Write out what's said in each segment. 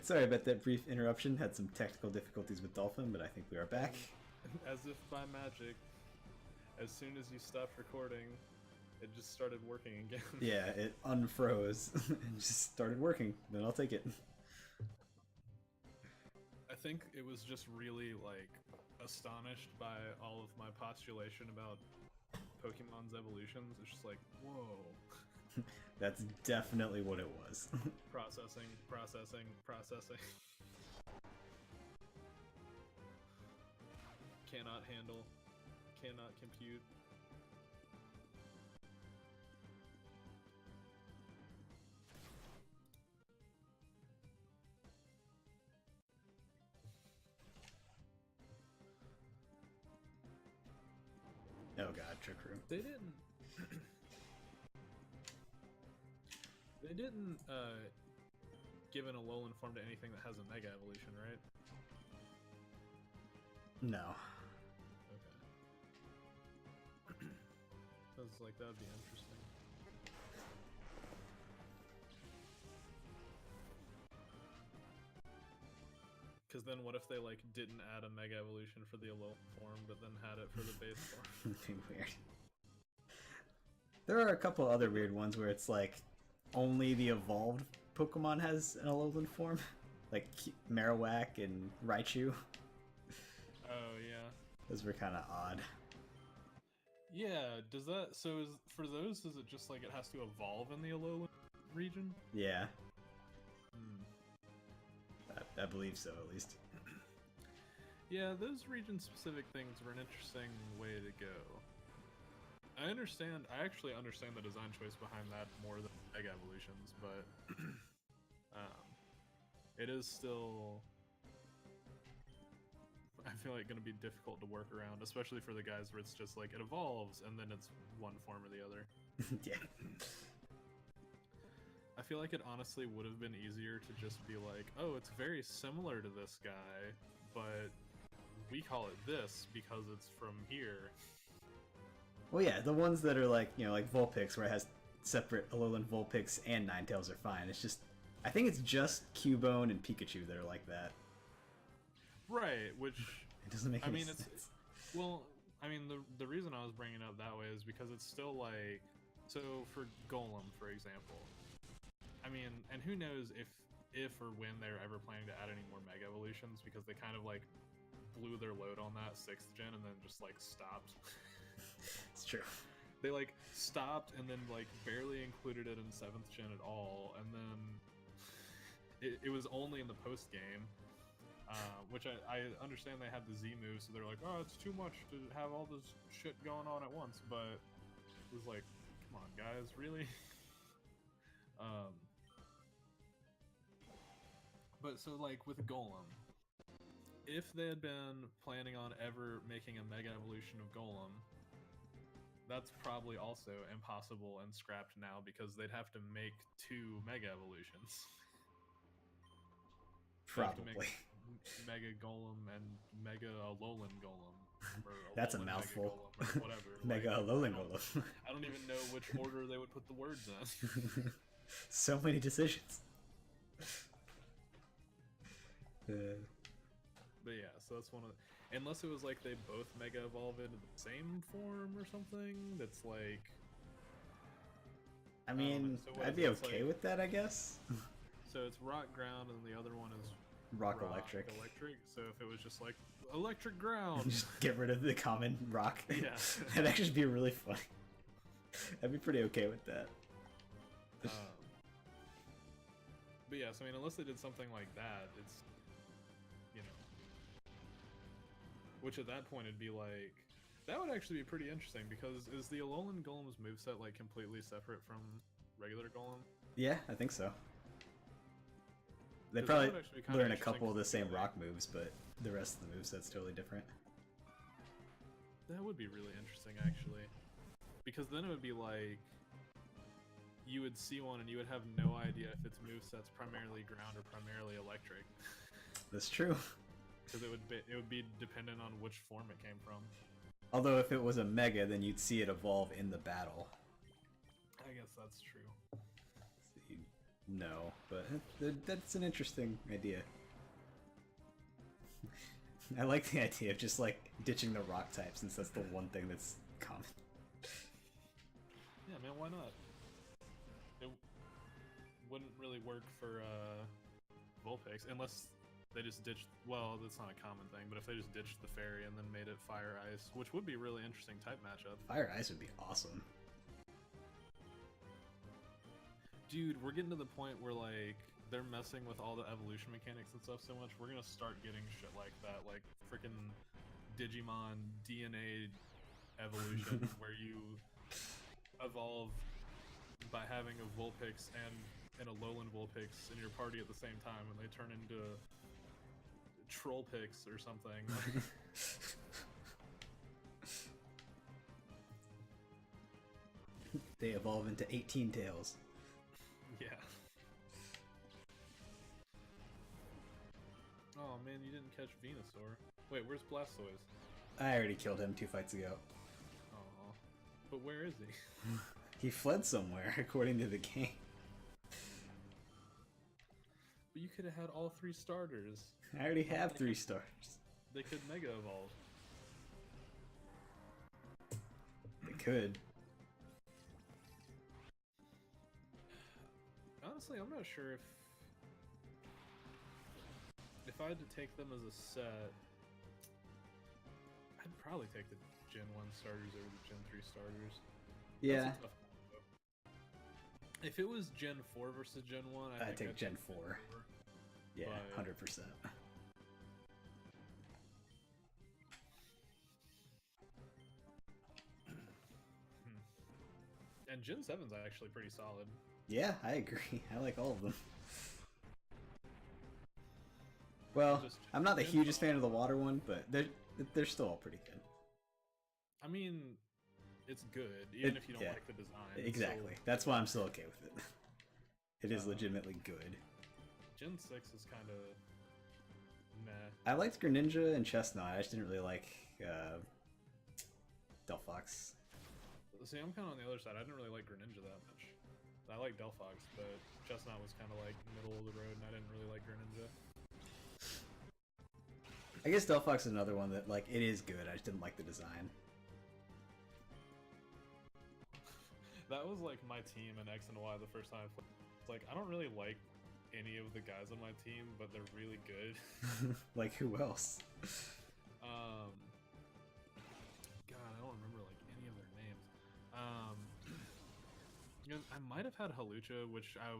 Sorry about that brief interruption. Had some technical difficulties with Dolphin, but I think we are back. As if by magic, as soon as you stopped recording, it just started working again. Yeah, it unfroze and just started working. Then I'll take it. I think it was just really, like, astonished by all of my postulation about Pokemon's evolutions. It's just like, whoa. That's definitely what it was. Processing, processing, processing. Cannot handle, cannot compute. Oh god, Trick Room. They didn't... They didn't, give an Alolan form to anything that has a Mega Evolution, right? No. Okay. I was like, that would be interesting. Because then what if they, like, didn't add a Mega Evolution for the Alolan form, but then had it for the base form? That'd be weird. There are a couple other weird ones where it's like, only the evolved Pokemon has an Alolan form. Like Marowak and Raichu. Oh, yeah. Those were kind of odd. Yeah, does that... So for those, is it just like it has to evolve in the Alolan region? Yeah. Hmm. I believe so, at least. Yeah, those region-specific things were an interesting way to go. I actually understand the design choice behind that more than Mega Evolutions, but it is still, I feel like, going to be difficult to work around, especially for the guys where it's just like it evolves and then it's one form or the other. Yeah. I feel like it honestly would have been easier to just be like, oh, it's very similar to this guy, but we call it this because it's from here. Well, yeah, the ones that are like, you know, like Vulpix, where it has separate Alolan Vulpix and Ninetales are fine. It's just, I think it's just Cubone and Pikachu that are like that. Right, which... It doesn't make any sense. It's... Well, I mean, the reason I was bringing it up that way is because it's still like... So, for Golem, for example, I mean, and who knows if or when they're ever planning to add any more Mega Evolutions, because they kind of, like, blew their load on that 6th gen and then just, like, stopped. It's true. They, like, stopped and then, like, barely included it in 7th gen at all, and then it was only in the post-game, which I understand they had the Z move, so they're like, oh, it's too much to have all this shit going on at once, but it was like, come on, guys, really? But so, like, with Golem, if they had been planning on ever making a Mega Evolution of Golem, that's probably also impossible and scrapped now because they'd have to make 2 Mega Evolutions. Probably. Mega Golem and Mega Alolan Golem. Or That's a Alolan mouthful. Mega Golem, or whatever. Mega like, Alolan Golem. I don't even know which order they would put the words in. So many decisions. But yeah, so that's one of the... Unless it was like they both Mega Evolve into the same form or something, that's like... I mean, so I'd be okay like, with that, I guess. So it's Rock Ground and the other one is Rock Electric. So if it was just like Electric Ground, just get rid of the common rock. Yeah, that'd actually be really funny. I'd be pretty okay with that. But yeah, so I mean, unless they did something like that, it's, you know, which at that point it'd be like, that would actually be pretty interesting, because is the Alolan Golem's moveset like completely separate from regular Golem? Yeah, I think so. They probably learn a couple of the same like, rock moves, but the rest of the moveset's totally different. That would be really interesting, actually. Because then it would be like, you would see one and you would have no idea if its moveset's primarily ground or primarily electric. That's true. Because it would be dependent on which form it came from. Although if it was a Mega, then you'd see it evolve in the battle. I guess that's true. So you'd No, but that's an interesting idea. I like the idea of just like ditching the rock type since that's the one thing that's common. Yeah, man, why not? It wouldn't really work for Vulpix unless they just ditched. Well, that's not a common thing, but if they just ditched the fairy and then made it fire ice, which would be a really interesting type matchup. Fire ice would be awesome. Dude, we're getting to the point where like they're messing with all the evolution mechanics and stuff so much. We're gonna start getting shit like that, like freaking Digimon DNA evolution, where you evolve by having a Vulpix and a Lowland Vulpix in your party at the same time, and they turn into Trollpix or something. They evolve into 18 tails. Yeah. Oh man, you didn't catch Venusaur. Wait, where's Blastoise? I already killed him 2 fights ago. Oh, but where is he? He fled somewhere, according to the game. But you could have had all 3 starters. I already have 3 stars. They could Mega Evolve. They could. Honestly, I'm not sure if I had to take them as a set, I'd probably take the Gen 1 starters over the Gen 3 starters. Yeah. That's a tough combo. If it was Gen 4 versus Gen 1, I'd take Gen 4. Yeah, but 100%. And Gen 7's actually pretty solid. Yeah, I agree. I like all of them. Well, I'm not the hugest fan of the water one, but they're still all pretty good. I mean, it's good, even if you don't like the design. Exactly. That's why I'm still okay with it. It is legitimately good. Gen 6 is kind of meh. I liked Greninja and Chestnut. I just didn't really like Delphox. See, I'm kind of on the other side. I didn't really like Greninja that much. I like Delphox, but Chestnut was kind of like middle of the road, and I didn't really like Greninja. I guess Delphox is another one that, like, it is good. I just didn't like the design. That was like my team in X and Y the first time I played. It's like, I don't really like any of the guys on my team, but they're really good. Like, who else? God, I don't remember like any of their names. You know, I might have had Halucha, which I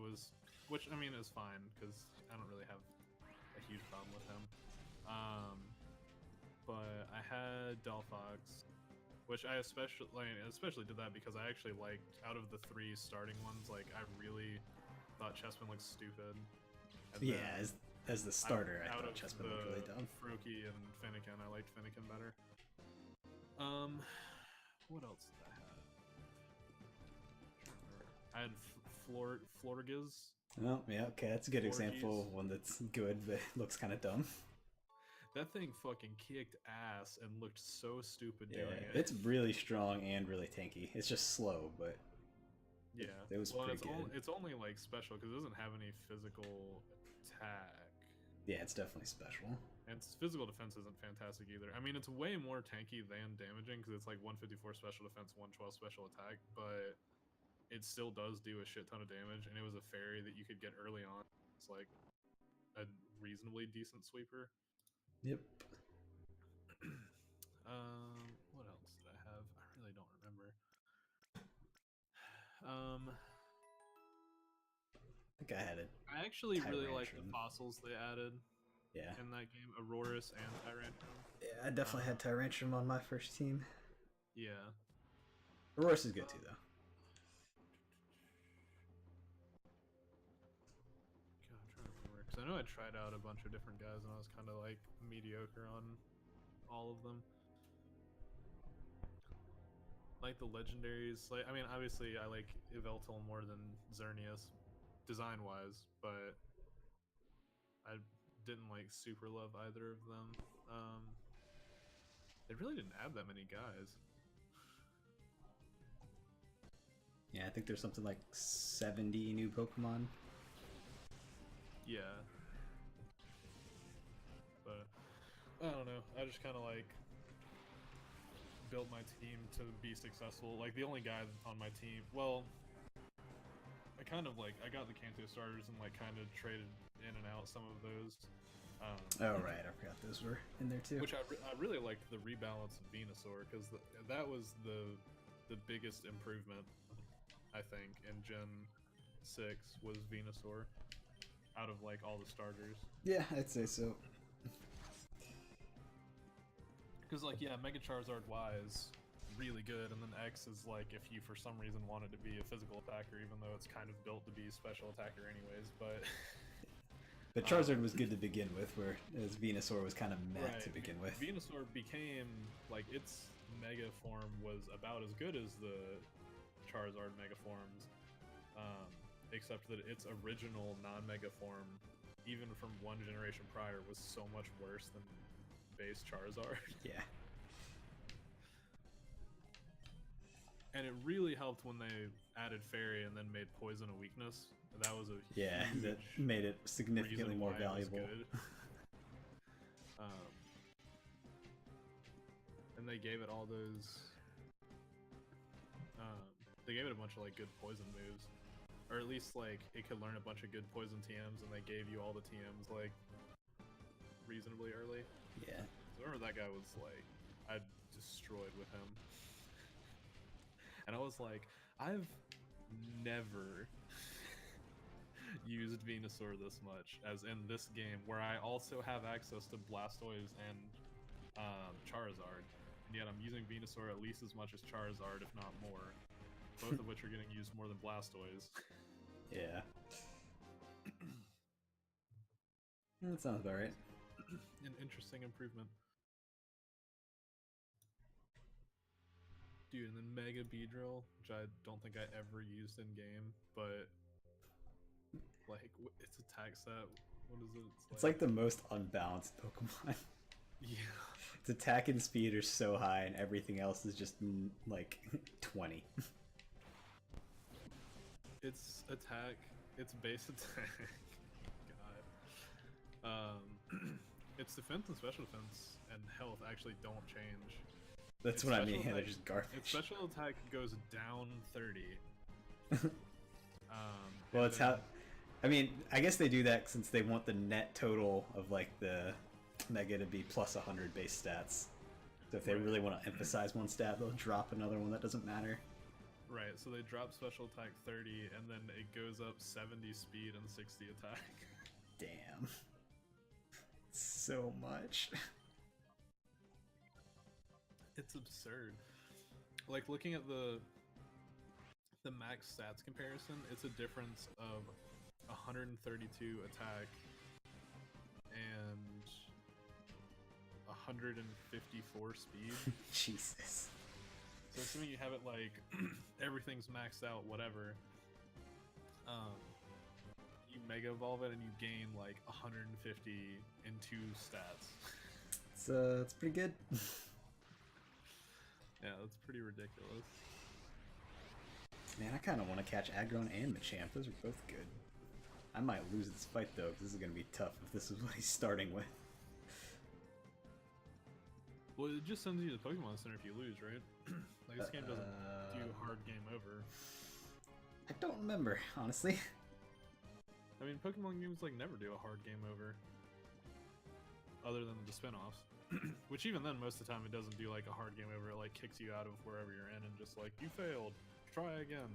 mean is fine because I don't really have a huge problem with him. But I had Delphox, which I especially did that because I actually liked, out of the 3 starting ones, like I really thought Chespin looked stupid. And yeah, as the starter, I thought Chespin looked really dumb. Froakie and Fennekin, I liked Fennekin better. What else did I have? I had Florgiz. Oh, yeah, okay, that's a good example of one that's good but looks kind of dumb. That thing fucking kicked ass and looked so stupid doing it. It's really strong and really tanky. It's just slow, but yeah, it was pretty good. It's only like special because it doesn't have any physical attack. Yeah, it's definitely special. And its physical defense isn't fantastic either. I mean, it's way more tanky than damaging because it's like 154 special defense, 112 special attack, but it still does do a shit ton of damage, and it was a fairy that you could get early on. It's like a reasonably decent sweeper. Yep. What else did I have? I really don't remember. I think I had it. I actually really like the fossils they added. Yeah. In that game, Auroras and Tyrantrum. Yeah, I definitely had Tyrantrum on my first team. Yeah. Auroras is good too, though. I know I tried out a bunch of different guys and I was kind of like mediocre on all of them. Like the legendaries, like I mean obviously I like Yveltal more than Xerneas design wise, but I didn't like super love either of them. They really didn't add that many guys. Yeah, I think there's something like 70 new Pokemon Yeah. But I don't know. I just kind of like built my team to be successful. Like the only guy on my team, well, I kind of like I got the Kanto starters and like kind of traded in and out some of those. Oh right, I forgot those were in there too. Which I really liked the rebalance of Venusaur because that was the biggest improvement I think in Gen 6 was Venusaur out of like all the starters. Yeah, I'd say so. Because like yeah, Mega Charizard Y is really good, and then X is like if you for some reason wanted to be a physical attacker, even though it's kind of built to be a special attacker anyways, but. But Charizard was good to begin with, whereas Venusaur was kind of meh Right. to begin with. Venusaur became, like, its Mega form was about as good as the Charizard Mega forms, except that its original non-Mega form, even from one generation prior, was so much worse than base Charizard. Yeah. And it really helped when they added Fairy and then made Poison a weakness. That was a Yeah, huge that made it significantly reason more why it was valuable. good. And they gave it all those. They gave it a bunch of like good poison moves, or at least like it could learn a bunch of good poison TMs, and they gave you all the TMs like reasonably early. Yeah. I remember that guy was like, I destroyed with him, and I was like, I've never used Venusaur this much as in this game, where I also have access to Blastoise and Charizard, and yet I'm using Venusaur at least as much as Charizard, if not more. Both of which are getting used more than Blastoise. Yeah. That sounds about right. An interesting improvement. Dude, and then Mega Beedrill, which I don't think I ever used in game, but like its attack set, what is it? It's like the most unbalanced Pokemon. Yeah. Its attack and speed are so high, and everything else is just like 20. Its attack, its base attack. God. Its defense and special defense and health actually don't change. That's what I mean. They're just garbage. Its special attack goes down 30. Well, it's how. I mean, I guess they do that since they want the net total of like the Mega to be plus 100 base stats. So if they really want to emphasize one stat, they'll drop another one that doesn't matter. Right, so they drop special attack 30, and then it goes up 70 speed and 60 attack. Damn. So much. It's absurd. Like, looking at the max stats comparison, it's a difference of 132 attack and 154 speed. Jesus. So assuming you have it like everything's maxed out, whatever, you Mega Evolve it and you gain like 150 in 2 stats. It's pretty good. Yeah, that's pretty ridiculous. Man, I kind of want to catch Aggron and Machamp. Those are both good. I might lose this fight though, because this is going to be tough if this is what he's starting with. Well, it just sends you to the Pokemon Center if you lose, right? Like, this game doesn't do hard game over. I don't remember, honestly. I mean, Pokemon games, like, never do a hard game over. Other than the spin-offs. Which even then, most of the time, it doesn't do, like, a hard game over. It, like, kicks you out of wherever you're in and just, like, you failed. Try again.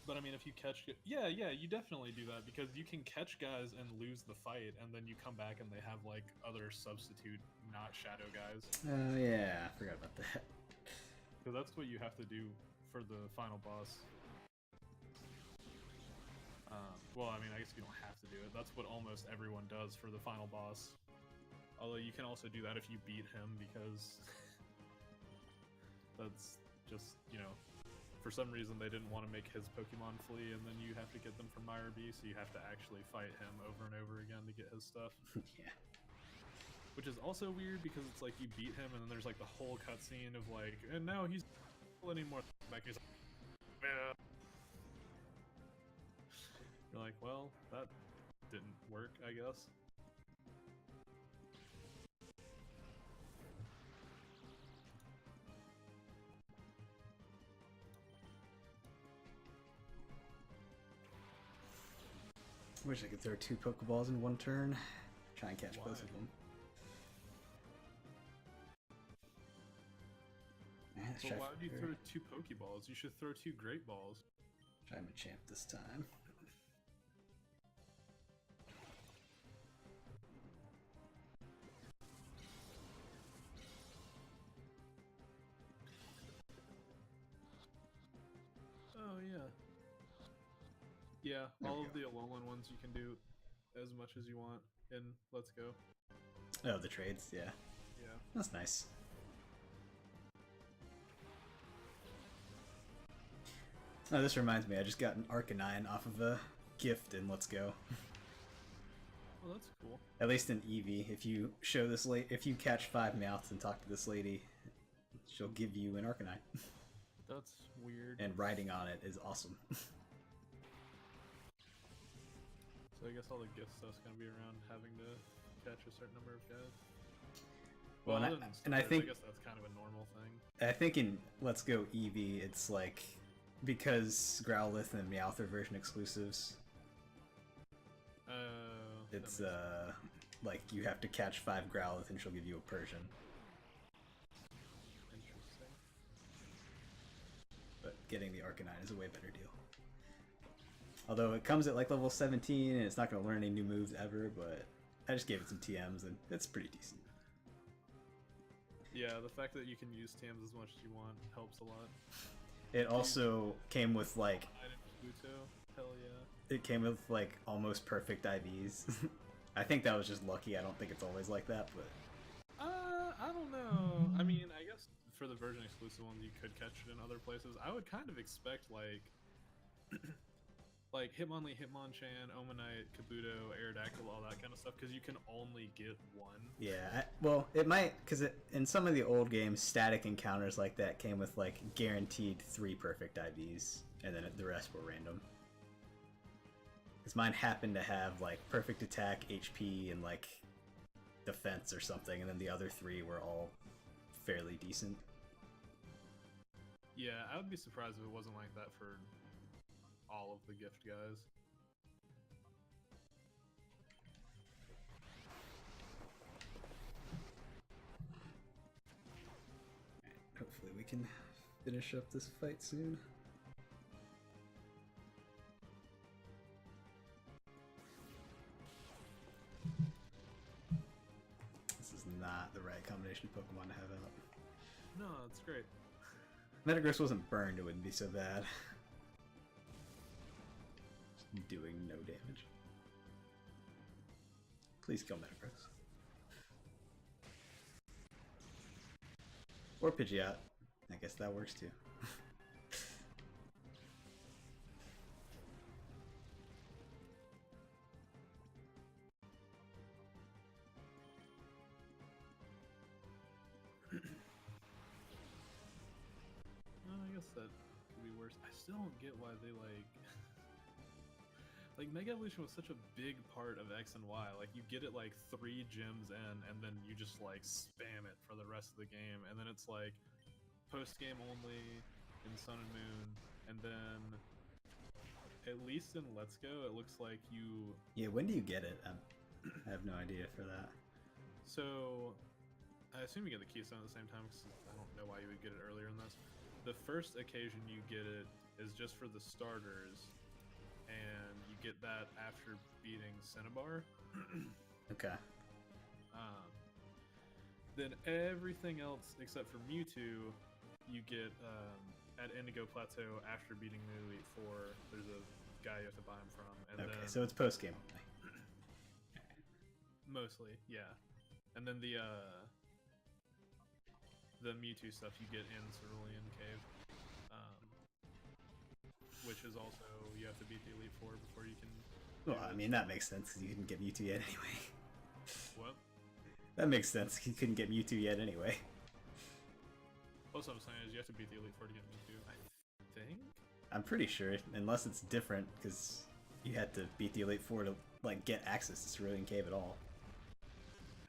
But I mean, if you catch... Yeah, you definitely do that, because you can catch guys and lose the fight, and then you come back and they have, like, other substitute, not Shadow guys. Oh, yeah, I forgot about that. Because that's what you have to do for the final boss. Well, I mean, I guess you don't have to do it. That's what almost everyone does for the final boss. Although you can also do that if you beat him, because... that's just, you know... For some reason, they didn't want to make his Pokemon flee, and then you have to get them from Myra-B, so you have to actually fight him over and over again to get his stuff. Yeah. Which is also weird, because it's like you beat him, and then there's like the whole cutscene of like, and now he's not anymore. Like, he's like, yeah. like, well, that didn't work, I guess. Wish I could throw 2 Pokeballs in one turn. Try and catch both of them. So why would you throw 2 Pokeballs? You should throw 2 Great Balls. Try Machamp this time. Oh yeah. Yeah, all of the Alolan ones you can do as much as you want in Let's Go. Oh, the trades, yeah. Yeah. That's nice. Oh, this reminds me, I just got an Arcanine off of a gift in Let's Go. Well, that's cool. At least in Eevee, if you show this if you catch 5 Meowths and talk to this lady, she'll give you an Arcanine. That's weird. And riding on it is awesome. So I guess all the gift stuff's gonna be around having to catch a certain number of guys. Well, Well, and I think I guess that's kind of a normal thing. I think in Let's Go Eevee, it's like because Growlithe and Meowth are version exclusives. It's like you have to catch 5 Growlithe and she'll give you a Persian. Interesting. But getting the Arcanine is a way better deal. Although it comes at like level 17 and it's not going to learn any new moves ever, but I just gave it some TMs and it's pretty decent. Yeah, the fact that you can use TMs as much as you want helps a lot. It also came with like... Hell yeah. It came with like almost perfect IVs. I think that was just lucky. I don't think it's always like that, but... I don't know. I mean, I guess for the version exclusive ones, you could catch it in other places. I would kind of expect like... like Hitmonlee, Hitmonchan, Omanite, Kabuto, Aerodactyl, all that kind of stuff, because you can only get one. Yeah, well, it might, because in some of the old games, static encounters like that came with like guaranteed 3 perfect IVs, and then the rest were random. Because mine happened to have like perfect attack, HP, and like defense or something, and then the other 3 were all fairly decent. Yeah, I would be surprised if it wasn't like that for all of the gift guys. Hopefully we can finish up this fight soon. This is not the right combination of Pokemon to have out. No, it's great. Metagross wasn't burned, it wouldn't be so bad. Doing no damage. Please kill Metagross. Or Pidgeot. I guess that works too. I guess that could be worse. I still don't get why they like Mega Evolution was such a big part of X and Y. Like, you get it like 3 gyms in, and then you just like spam it for the rest of the game, and then it's like post-game only in Sun and Moon, and then at least in Let's Go, it looks like you... Yeah, when do you get it? I have no idea for that. So, I assume you get the Keystone at the same time, because I don't know why you would get it earlier in this. The first occasion you get it is just for the starters, and you get that after beating Cinnabar. Okay. Then everything else except for Mewtwo, you get at Indigo Plateau after beating the Elite Four. There's a guy you have to buy him from. And okay, then, so it's post game only. mostly, yeah. And then the Mewtwo stuff you get in Cerulean Cave, which is also you have to beat the Elite Four before you can. Well, I mean that makes sense because you couldn't get Mewtwo yet anyway. What? That makes sense. You couldn't get Mewtwo yet anyway. Also, what I'm saying is you have to beat the Elite Four to get Mewtwo. I think. I'm pretty sure, unless it's different, because you had to beat the Elite Four to like get access to Cerulean Cave at all.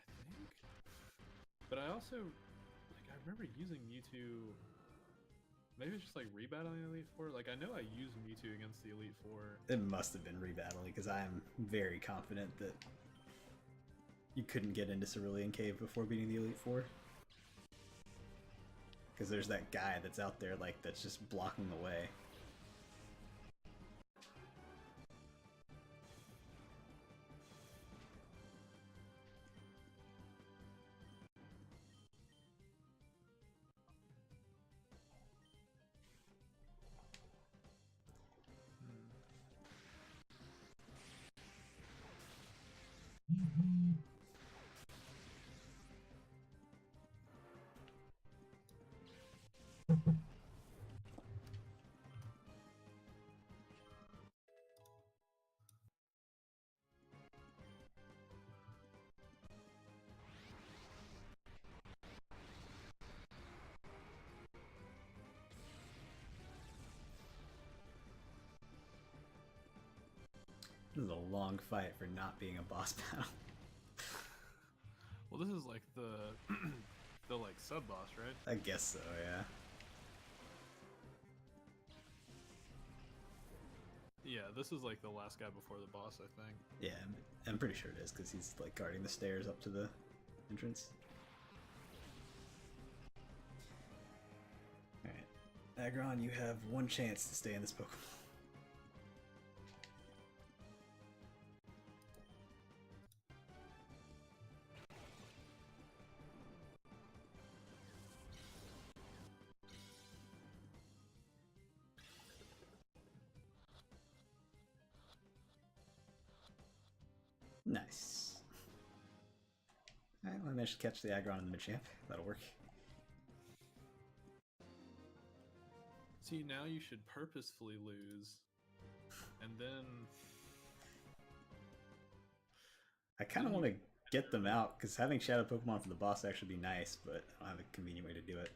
I think. But I also like I remember using Mewtwo. Maybe it's just like rebattling Elite Four. Like I know I used Mewtwo against the Elite Four. It must have been rebattling because I am very confident that you couldn't get into Cerulean Cave before beating the Elite Four. Because there's that guy that's out there like that's just blocking the way. This is a long fight for not being a boss battle. Well, this is like the the like sub boss, right? I guess so, yeah. Yeah, this is like the last guy before the boss, I think. Yeah, I'm pretty sure it is because he's like guarding the stairs up to the entrance. Alright. Aggron, you have one chance to stay in this Pokemon. Nice. Alright, well, I managed to catch the Aggron in the Machamp. That'll work. See, now you should purposefully lose, and then I kind of want to get them out because having Shadow Pokemon for the boss would actually be nice, but I don't have a convenient way to do it.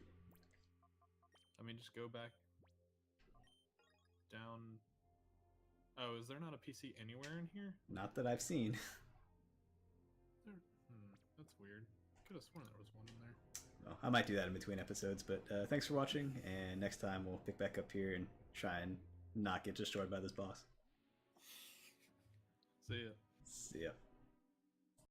I mean, just go back down. Oh, is there not a PC anywhere in here? Not that I've seen. That's weird. Could have sworn there was one in there. Well, I might do that in between episodes, but thanks for watching, and next time we'll pick back up here and try and not get destroyed by this boss. See ya. See ya.